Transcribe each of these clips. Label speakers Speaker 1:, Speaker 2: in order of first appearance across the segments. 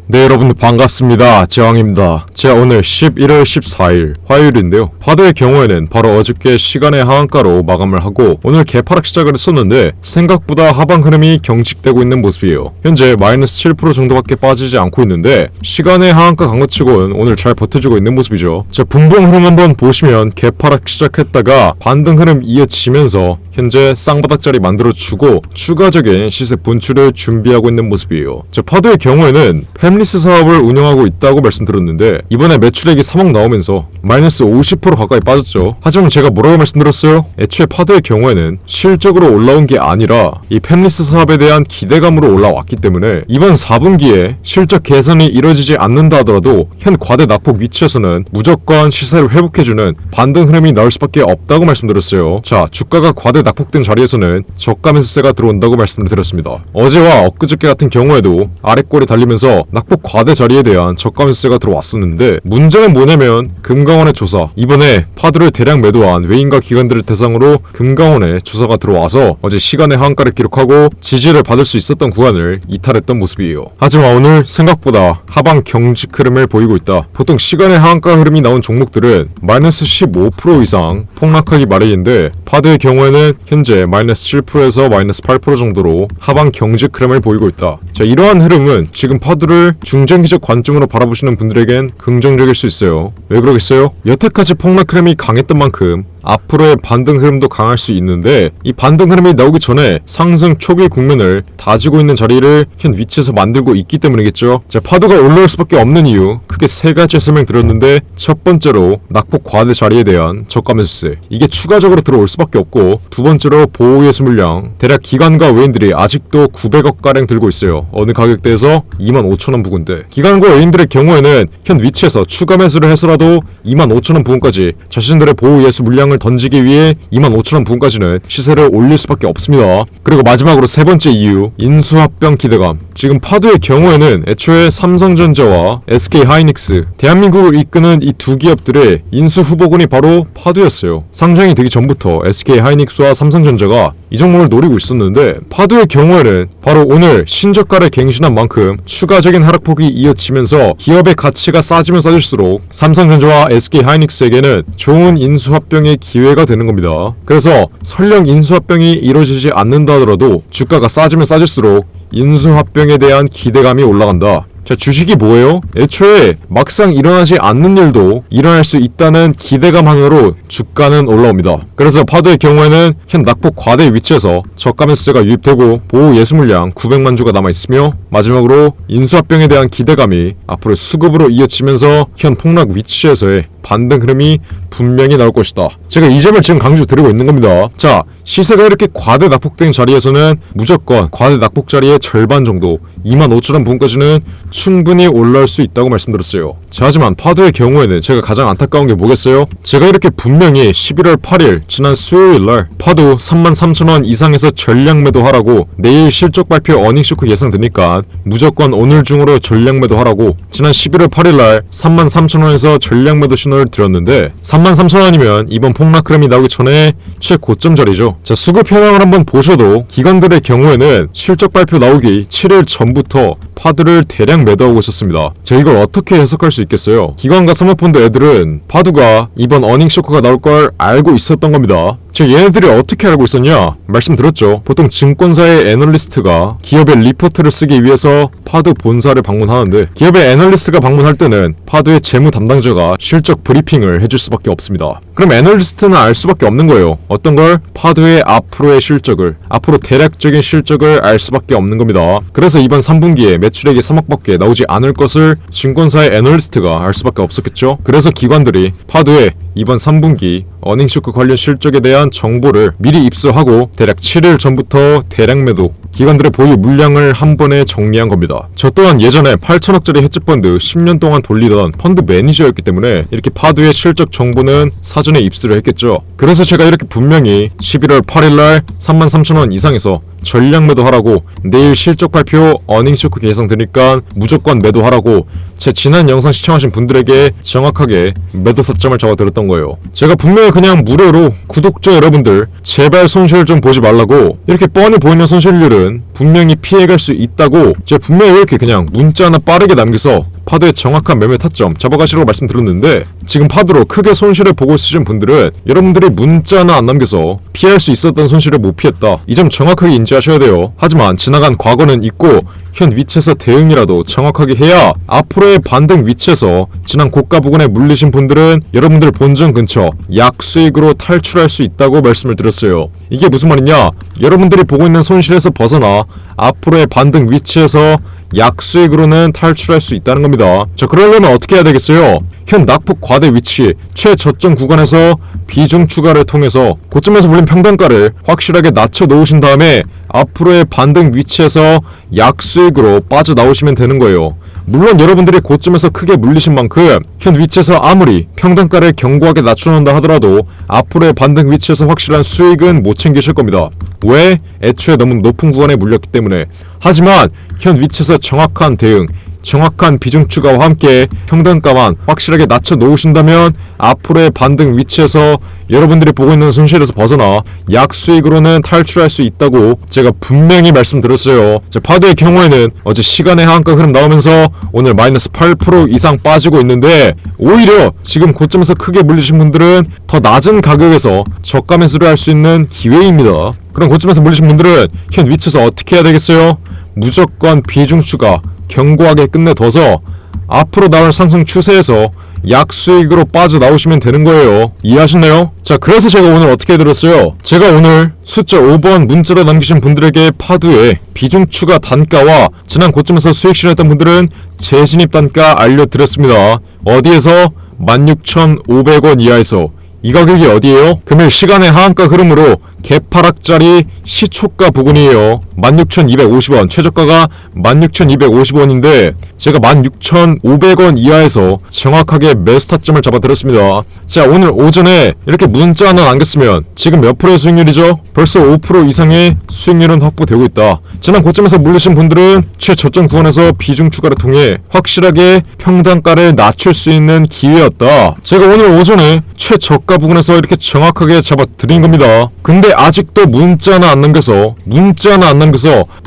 Speaker 1: 네, 여러분들 반갑습니다. 제왕입니다. 자, 오늘 11월 14일 화요일인데요. 파도의 경우에는 바로 어저께 시간의 하한가로 마감을 하고 오늘 개파락 시작을 했었는데 생각보다 하방 흐름이 경직되고 있는 모습이에요. 현재 마이너스 7% 정도밖에 빠지지 않고 있는데 시간의 하한가 간 것 치고는 오늘 잘 버텨주고 있는 모습이죠. 자, 분봉 흐름 한번 보시면 개파락 시작했다가 반등 흐름 이어지면서 현재 쌍바닥자리 만들어주고 추가적인 시세 분출을 준비하고 있는 모습이에요. 자, 파도의 경우에는 팹리스 사업을 운영하고 있다고 말씀드렸는데 이번에 매출액이 3억 나오면서 마이너스 50% 가까이 빠졌죠. 하지만 제가 뭐라고 말씀드렸어요? 애초에 파도의 경우에는 실적으로 올라온 게 아니라 이 팹리스 사업에 대한 기대감으로 올라왔기 때문에 이번 4분기에 실적 개선이 이뤄지지 않는다 하더라도 현 과대 낙폭 위치에서는 무조건 시세를 회복해주는 반등 흐름이 나올 수밖에 없다고 말씀드렸어요. 자, 주가가 과대 낙폭된 자리에서는 저가 매수세가 들어온다고 말씀을 드렸습니다. 어제와 엊그저께 같은 경우에도 아랫골이 달리면서 낙폭 과대 자리에 대한 저가 매수세가 들어왔었는데 문제는 뭐냐면 금강원의 조사, 이번에 파도를 대량 매도한 외인과 기관들을 대상으로 금강원의 조사가 들어와서 어제 시간의 하한가를 기록하고 지지를 받을 수 있었던 구간을 이탈했던 모습이에요. 하지만 오늘 생각보다 하방 경직 흐름을 보이고 있다. 보통 시간의 하한가 흐름이 나온 종목들은 마이너스 15% 이상 폭락하기 마련인데 파도의 경우에는 현재 마이너스 7%에서 마이너스 8% 정도로 하방 경직 흐름을 보이고 있다. 자, 이러한 흐름은 지금 파도를 중장기적 관점으로 바라보시는 분들에겐 긍정적일 수 있어요. 왜 그러겠어요? 여태까지 폭락 흐름이 강했던 만큼 앞으로의 반등 흐름도 강할 수 있는데 이 반등 흐름이 나오기 전에 상승 초기 국면을 다지고 있는 자리를 현 위치에서 만들고 있기 때문이겠죠. 자, 파도가 올라올 수밖에 없는 이유 크게 세 가지 설명드렸는데 첫 번째로 낙폭 과대 자리에 대한 저가 매수세, 이게 추가적으로 들어올 수밖에 없고 두 번째로 보호예수 물량, 대략 기관과 외인들이 아직도 900억 가량 들고 있어요. 어느 가격대에서 25,000원 부근대. 기관과 외인들의 경우에는 현 위치에서 추가 매수를 해서라도 25,000원 부근까지 자신들의 보호예수 물량을 던지기 위해 25,000원 부근까지는 시세를 올릴 수밖에 없습니다. 그리고 마지막으로 세 번째 이유, 인수합병 기대감. 지금 파도의 경우에는 애초에 삼성전자와 SK하이닉스, 대한민국을 이끄는 이 두 기업들의 인수 후보군이 바로 파도였어요. 상장이 되기 전부터 SK하이닉스와 삼성전자가 이 종목을 노리고 있었는데 파도의 경우에는 바로 오늘 신저가를 갱신한 만큼 추가적인 하락폭이 이어지면서 기업의 가치가 싸지면 싸질수록 삼성전자와 SK하이닉스에게는 좋은 인수합병의 기회가 되는 겁니다. 그래서 설령 인수합병이 이루어지지 않는다 하더라도 주가가 싸지면 싸질수록 인수합병에 대한 기대감이 올라간다. 자, 주식이 뭐예요? 애초에 막상 일어나지 않는 일도 일어날 수 있다는 기대감만으로 주가는 올라옵니다. 그래서 파도의 경우에는 현 낙폭 과대 위치에서 저가 매수세가 유입되고 보호 예수 물량 900만 주가 남아있으며 마지막으로 인수합병에 대한 기대감이 앞으로 수급으로 이어지면서 현 폭락 위치에서의 반등 흐름이 분명히 나올 것이다. 제가 이 점을 지금 강조드리고 있는 겁니다. 자, 시세가 이렇게 과대 낙폭된 자리에서는 무조건 과대 낙폭 자리의 절반 정도 25,000원 부근까지는 충분히 올라올 수 있다고 말씀드렸어요. 자, 하지만 파도의 경우에는 제가 가장 안타까운 게 뭐겠어요? 제가 이렇게 분명히 11월 8일 지난 수요일날 파도 33,000원 이상에서 전량 매도하라고 내일 실적 발표 어닝쇼크 예상되니까 무조건 오늘 중으로 전량 매도하라고 지난 11월 8일날 33,000원에서 전량 매도 신호를 드렸는데 33,000원이면 이번 폭락 흐름이 나오기 전에 최고점 자리죠. 자, 수급 현황을 한번 보셔도 기관들의 경우에는 실적 발표 나오기 7일 전부터 파도를 대량 매도하고 있었습니다. 자, 이걸 어떻게 해석할 수 있겠어요? 기관과 사모펀드 애들은 파도가 이번 어닝 쇼크가 나올 걸 알고 있었던 겁니다. 자, 얘네들이 어떻게 알고 있었냐? 말씀드렸죠. 보통 증권사의 애널리스트가 기업의 리포트를 쓰기 위해서 파도 본사를 방문하는데 기업의 애널리스트가 방문할 때는 파도의 재무 담당자가 실적 브리핑을 해줄 수밖에 없습니다. 그럼 애널리스트는 알 수밖에 없는 거예요. 어떤 걸? 파도의 앞으로의 실적을, 앞으로 대략적인 실적을 알 수밖에 없는 겁니다. 그래서 이번 3분기에 매출액이 3억밖에 나오지 않을 것을 증권사의 애널리스트가 알 수밖에 없었겠죠. 그래서 기관들이 파도의 이번 3분기 어닝쇼크 관련 실적에 대한 정보를 미리 입수하고 대략 7일 전부터 대량 매도, 기관들의 보유 물량을 한 번에 정리한 겁니다. 저 또한 예전에 8천억짜리 헤지펀드 10년 동안 돌리던 펀드 매니저였기 때문에 이렇게 파도의 실적 정보는 사전 사전에 입수를 했겠죠. 그래서 제가 이렇게 분명히 11월 8일날 33,000원 이상에서 전량 매도하라고, 내일 실적 발표 어닝쇼크 예상되니까 무조건 매도하라고 제 지난 영상 시청하신 분들에게 정확하게 매도 타점을 잡아드렸던 거예요. 제가 분명히 그냥 무료로 구독자 여러분들 제발 손실 좀 보지 말라고, 이렇게 뻔히 보이는 손실률은 분명히 피해갈 수 있다고 제가 분명히 이렇게 그냥 문자 하나 빠르게 남겨서 파도의 정확한 매매 타점 잡아가시라고 말씀드렸는데, 지금 파도로 크게 손실을 보고 있으신 분들은 여러분들이 문자 하나 안 남겨서 피할 수 있었던 손실을 못 피했다, 이 점 정확하게 인지하셔야 돼요. 하지만 지나간 과거는 있고 현 위치에서 대응이라도 정확하게 해야 앞으로의 반등 위치에서 지난 고가 부근에 물리신 분들은 여러분들 본전 근처 약수익으로 탈출할 수 있다고 말씀을 드렸어요. 이게 무슨 말이냐, 여러분들이 보고 있는 손실에서 벗어나 앞으로의 반등 위치에서 약수익으로는 탈출할 수 있다는 겁니다. 자, 그러려면 어떻게 해야 되겠어요? 현 낙폭 과대 위치 최저점 구간에서 비중 추가를 통해서 고점에서 물린 평단가를 확실하게 낮춰 놓으신 다음에 앞으로의 반등 위치에서 약수익으로 빠져나오시면 되는 거예요. 물론 여러분들이 고점에서 크게 물리신 만큼 현 위치에서 아무리 평단가를 견고하게 낮춰놓는다 하더라도 앞으로의 반등 위치에서 확실한 수익은 못 챙기실 겁니다. 왜? 애초에 너무 높은 구간에 물렸기 때문에. 하지만 현 위치에서 정확한 대응, 정확한 비중 추가와 함께 평단가만 확실하게 낮춰 놓으신다면 앞으로의 반등 위치에서 여러분들이 보고 있는 손실에서 벗어나 약수익으로는 탈출할 수 있다고 제가 분명히 말씀드렸어요. 파도의 경우에는 어제 시간의 하한가 흐름 나오면서 오늘 마이너스 8% 이상 빠지고 있는데, 오히려 지금 고점에서 크게 물리신 분들은 더 낮은 가격에서 저가 매수를 할 수 있는 기회입니다. 그럼 고점에서 물리신 분들은 현 위치에서 어떻게 해야 되겠어요? 무조건 비중 추가 견고하게 끝내둬서 앞으로 나올 상승 추세에서 약수익으로 빠져나오시면 되는 거예요. 이해하셨나요? 자, 그래서 제가 오늘 어떻게 해드렸어요? 제가 오늘 숫자 5번 문자로 남기신 분들에게 파두의 비중 추가 단가와 지난 고점에서 수익 실현했던 분들은 재진입 단가 알려드렸습니다. 어디에서? 16,500원 이하에서. 이 가격이 어디예요? 금일 시간의 하한가 흐름으로 개파락짜리 시초가 부근이에요. 16,250원, 최저가가 16,250원인데 제가 16,500원 이하에서 정확하게 매수 타점을 잡아드렸습니다. 자, 오늘 오전에 이렇게 문자 하나 남겼으면 지금 몇 프로의 수익률이죠? 벌써 5% 이상의 수익률은 확보되고 있다. 지난 고점에서 물리신 분들은 최저점 구간에서 비중 추가를 통해 확실하게 평단가를 낮출 수 있는 기회였다. 제가 오늘 오전에 최저가 부근에서 이렇게 정확하게 잡아드린 겁니다. 근데 아직도 문자 하나 안 남겨서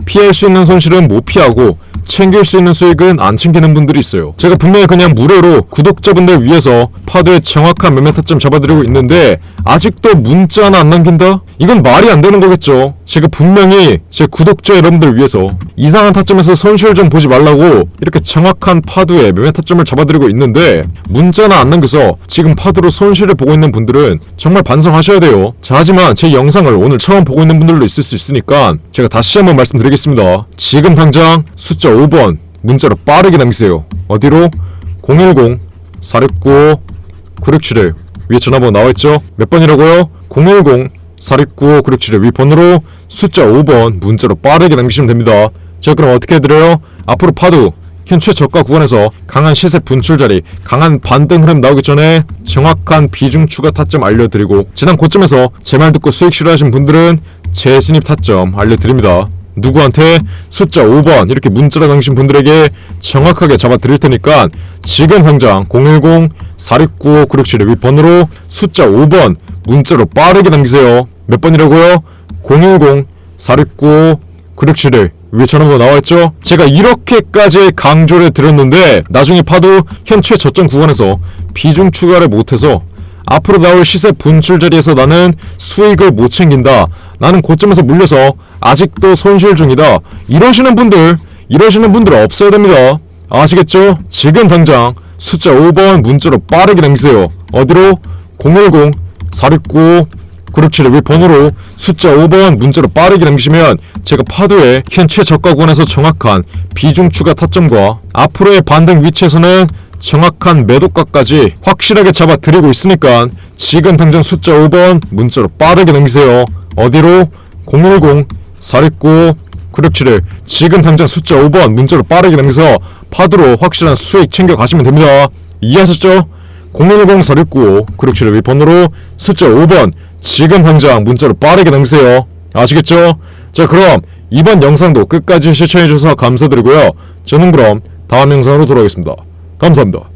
Speaker 1: 피할 수 있는 손실은 못 피하고 챙길 수 있는 수익은 안 챙기는 분들이 있어요. 제가 분명히 그냥 무료로 구독자분들 위해서 파도의 정확한 매매 타점 잡아드리고 있는데 아직도 문자 하나 안 남긴다? 이건 말이 안 되는 거겠죠. 제가 분명히 제 구독자 여러분들 위해서 이상한 타점에서 손실 좀 보지 말라고 이렇게 정확한 파도의 매매 타점을 잡아드리고 있는데 문자 하나 안 남겨서 지금 파도로 손실을 보고 있는 분들은 정말 반성하셔야 돼요. 자, 하지만 제 영상을 오늘 처음 보고 있는 분들도 있을 수 있으니까 제가 다시 한번 말씀드리겠습니다. 지금 당장 숫자 5번 문자로 빠르게 남기세요. 어디로? 010-469-9671 위에 전화번호 나와있죠? 몇 번이라고요? 010-469-9671 위 번호로 숫자 5번 문자로 빠르게 남기시면 됩니다. 제가 그럼 어떻게 해드려요? 앞으로 파도 현 최저가 구간에서 강한 시세 분출 자리, 강한 반등 흐름 나오기 전에 정확한 비중 추가 타점 알려드리고, 지난 고점에서 제 말 듣고 수익 실현하신 분들은 재진입 타점 알려드립니다. 누구한테? 숫자 5번 이렇게 문자로 남기신 분들에게 정확하게 잡아드릴 테니까 지금 당장 010-469-9671 위 번호로 숫자 5번 문자로 빠르게 남기세요. 몇 번이라고요? 010-469-9671 위에 전화번호 나와있죠? 제가 이렇게까지 강조를 드렸는데 나중에 파도 현 최저점 구간에서 비중 추가를 못해서 앞으로 나올 시세 분출 자리에서 나는 수익을 못 챙긴다, 나는 고점에서 물려서 아직도 손실 중이다, 이러시는 분들 없어야 됩니다. 아시겠죠? 지금 당장 숫자 5번 문자로 빠르게 남기세요. 어디로? 010-469-9671 위 번호로 숫자 5번 문자로 빠르게 남기시면 제가 파도의 현 최저가 구간에서 정확한 비중 추가 타점과 앞으로의 반등 위치에서는 정확한 매도가까지 확실하게 잡아드리고 있으니까 지금 당장 숫자 5번 문자로 빠르게 남기세요. 어디로? 010-469-9671 지금 당장 숫자 5번 문자로 빠르게 남겨서 파도로 확실한 수익 챙겨가시면 됩니다. 이해하셨죠? 010-4695-9671 번호로 숫자 5번 지금 당장 문자로 빠르게 남기세요. 아시겠죠? 자, 그럼 이번 영상도 끝까지 시청해주셔서 감사드리고요. 저는 그럼 다음 영상으로 돌아오겠습니다. 감사합니다.